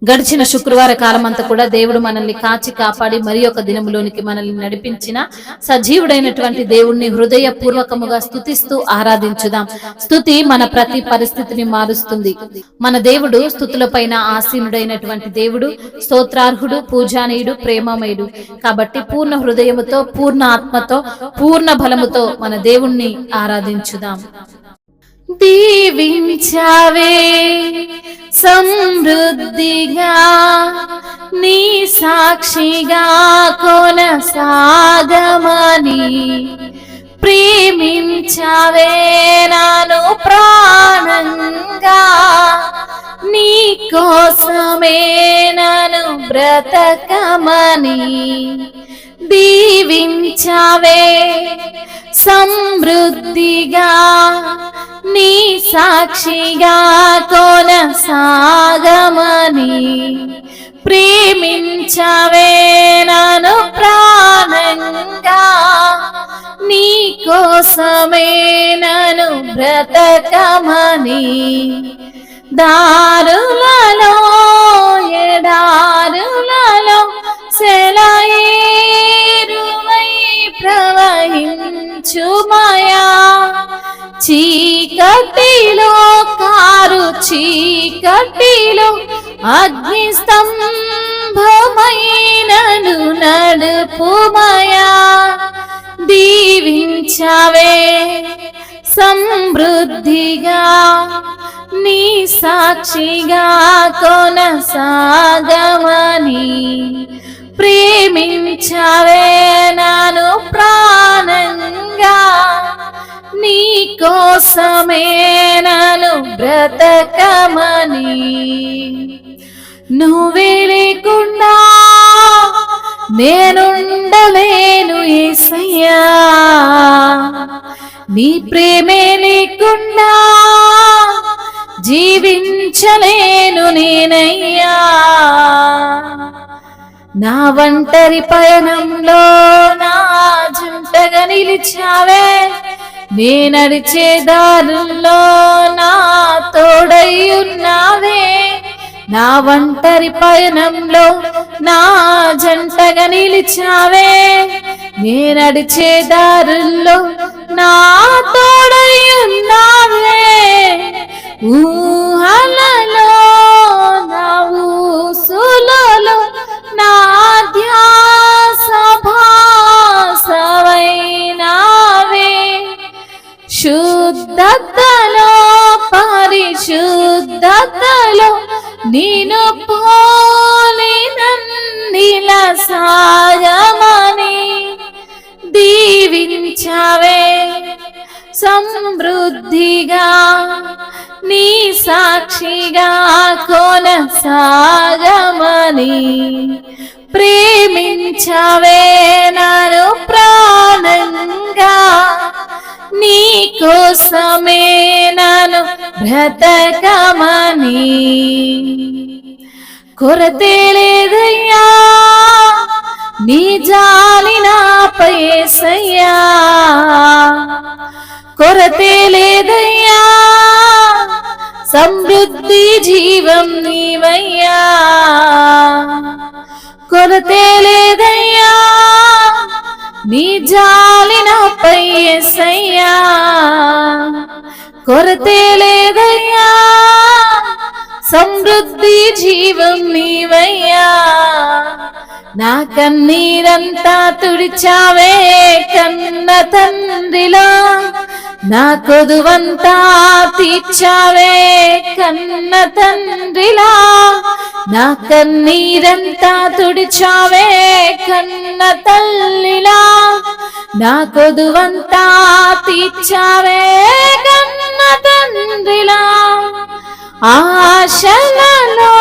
గడిచిన శుక్రవార కాలం అంతా కూడా దేవుడు మనల్ని కాచి కాపాడి మరి ఒక దినములోనికి మనల్ని నడిపించిన సజీవుడైనటువంటి దేవుణ్ణి హృదయపూర్వకముగా స్తుతిస్తూ ఆరాధించుదాం. స్తుతి మన ప్రతి పరిస్థితిని మారుస్తుంది. మన దేవుడు స్తుతులపైన ఆసీనుడైనటువంటి దేవుడు, స్తోత్రార్హుడు, పూజానీయుడు, ప్రేమమయుడు. కాబట్టి పూర్ణ హృదయముతో, పూర్ణ ఆత్మతో, పూర్ణ బలముతో మన దేవుణ్ణి ఆరాధించుదాం. దీవించావే సమృద్ధిగా, నీ సాక్షిగా కొనసాగమని, ప్రేమించావే నాను ప్రాణంగా, నీ కోసమే నన్ను బ్రతకమని. దీవించావే సమృద్ధిగా, నీ సాక్షిగా కొనసాగమని, ప్రేమించవే నన్ను ప్రాణంగా, నీ కోసమే నన్ను బ్రతకమని. దారులలో ఎడారులలో సెలయేరువై ప్రవహించుమయా, చీకటిలో కారు చీకటిలో అగ్నిస్తంభమైనను నడుపుమయా. దీవించవే సమృద్ధిగా, నీ సాక్షిగా కొనసాగమని, ప్రేమించవే నన్ను ప్రాణంగా, నీ కోసమే నన్ను బ్రతకమని. నువ్వే లేకుండా నేనుండలేను యేసయ్యా, నీ ప్రేమే లేకుండా జీవించలేను నేనయ్యా. నా ఒంటరి పయనంలో నా జంటగా నిలిచావే, నే నడిచే దారుల్లో నా తోడై ఉన్నావే. నా ఒంటరి పయనంలో నా జంటగా నిలిచావే, నే నడిచే దారుల్లో నా తోడై ఉన్నావే. ఊహలలో నా ఊసులలో నా ధ్యాస భాసవైనావే. శుద్ధతలో పరిశుద్ధతలో నిన్ను పోలి నన్నిల సాగమని. దీవించవే సమృద్ధిగా, నీ సాక్షిగా కొనసాగమని, ప్రేమించవే నన్ను ప్రాణంగా, నీ కోసమే నన్ను బ్రతకమని. కొరతే లేదయ్యా నీ జాలి నాపై యేసయ్యా, కొరతే లేదయ్యా సమృద్ధి జీవం నీవయ్యా. కొరతే లేదయ్యా నీ జాలి నాపై యేసయ్యా, కొరతే లేదయ్యా సమృద్ధి జీవం నీవయ్యా. నా కన్నీరంతా తుడిచావే కన్న తండ్రిలా, నా కొదువంతా తీర్చావే కన్న తండ్రిలా. నా కన్నీరంతా తుడిచావే కన్న తల్లిలా, నా కొదువంతా తీర్చావే కన్న తండ్రిలా. ఆశలలో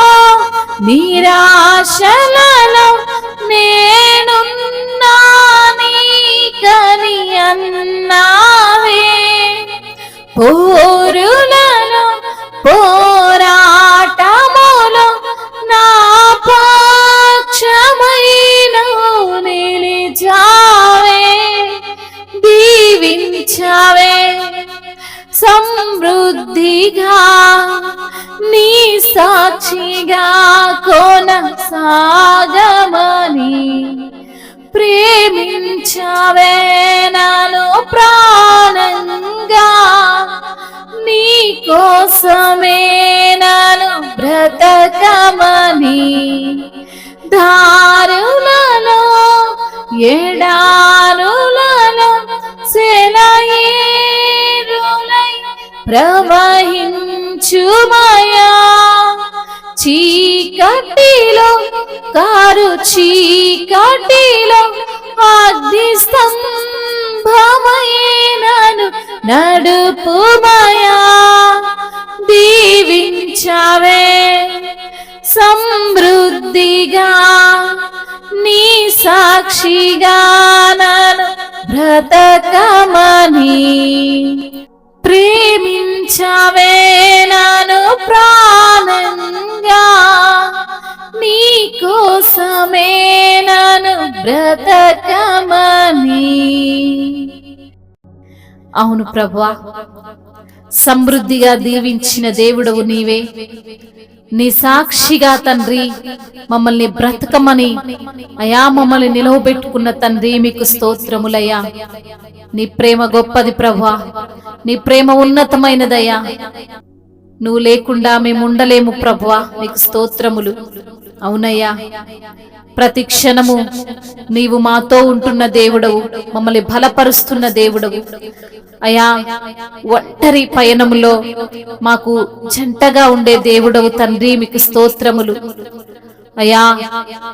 నిరాశలలో నేనున్నా నీకని అన్నావే. పోరులలో పోరాటములో నా పక్షమైన నిలిచావే. దీవించవే సమృద్ధిగా, నీ సాక్షిగా కొనసాగమని, భాగమని ప్రేమించావే నన్ను ప్రాణంగా, నీ కోసమే నన్ను బ్రతకమని దారులలో ఎడారులలో సెలయేరులై ప్రవహించుమయా, చీకటిలో కారు చీకటిలో అగ్ని స్తంభమైనను నడుపుమయా, దీవించవే సమృద్ధిగా నీ సాక్షిగా నన్ను బ్రతకమని ప్రేమించవే నన్ను ప్రాణంగా, నీ కోసమే నన్ను బ్రతకమని. అవును ప్రభువా, సమృద్ధిగా దీవించిన దేవుడవు నీవే. నీ సాక్షిగా తండ్రి మమ్మల్ని బ్రతకమని అయా మమ్మల్ని నిలవబెట్టుకున్న తండ్రి మీకు స్తోత్రములయ్యా. నీ ప్రేమ గొప్పది ప్రభువా, నీ ప్రేమ ఉన్నతమైనదయ్యా. నువ్వు లేకుండా మేము ఉండలేము ప్రభువా, నీకు స్తోత్రములు. అవునయ్యా, ప్రతి క్షణము నీవు మాతో ఉంటున్న దేవుడవు, మమ్మల్ని బలపరుస్తున్న దేవుడవు అయా. ఒంటరి పయనములో మాకు జంటగా ఉండే దేవుడవు తండ్రి, మీకు స్తోత్రములు అయా.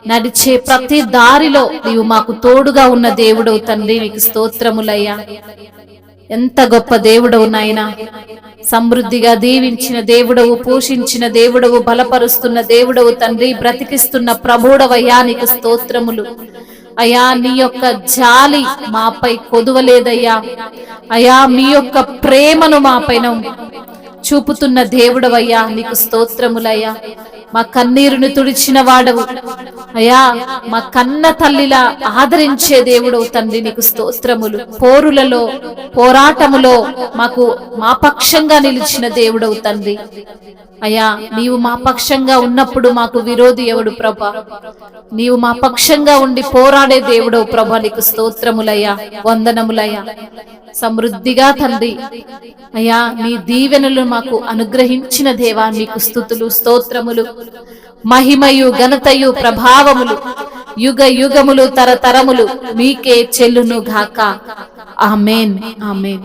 నడిచే ప్రతి దారిలో నీవు మాకు తోడుగా ఉన్న దేవుడవు తండ్రి, మీకు స్తోత్రములయ్యా. ఎంత గొప్ప దేవుడవు నాయనా. సమృద్ధిగా దీవించిన దేవుడవు, పోషించిన దేవుడవు, బలపరుస్తున్న దేవుడవు తండ్రి, బ్రతికిస్తున్న ప్రభుడవయ్యా, నీకు స్తోత్రములు అయా. నీ యొక్క జాలి మాపై కొదువలేదయ్యా అయా. మీ యొక్క ప్రేమను మా పైన చూపుతున్న దేవుడవయ్యా, నీకు స్తోత్రములయ్యా. మా కన్నీరును తుడిచిన వాడవు అయా, మా కన్న తల్లిలా ఆదరించే దేవుడవు తండ్రి, నీకు స్తోత్రములు. పోరులలో పోరాటములో మా పక్షంగా నిలిచిన దేవుడవు తండ్రి అయా. నీవు మా పక్షంగా ఉన్నప్పుడు మాకు విరోధి ఎవడు ప్రభా? నీవు మా పక్షంగా ఉండి పోరాడే దేవుడవు ప్రభా, నీకు స్తోత్రములయ్యా, వందనములయ్యా. సమృద్ధిగా తండ్రి అయా, నీ దీవెనలు మాకు అనుగ్రహించిన దేవా, నీకు స్తుతులు స్తోత్రములు. మహిమయు ఘనతయు ప్రభావములు యుగ యుగములు తరతరములు మీకే చెల్లును గాక. ఆమేన్, ఆమేన్.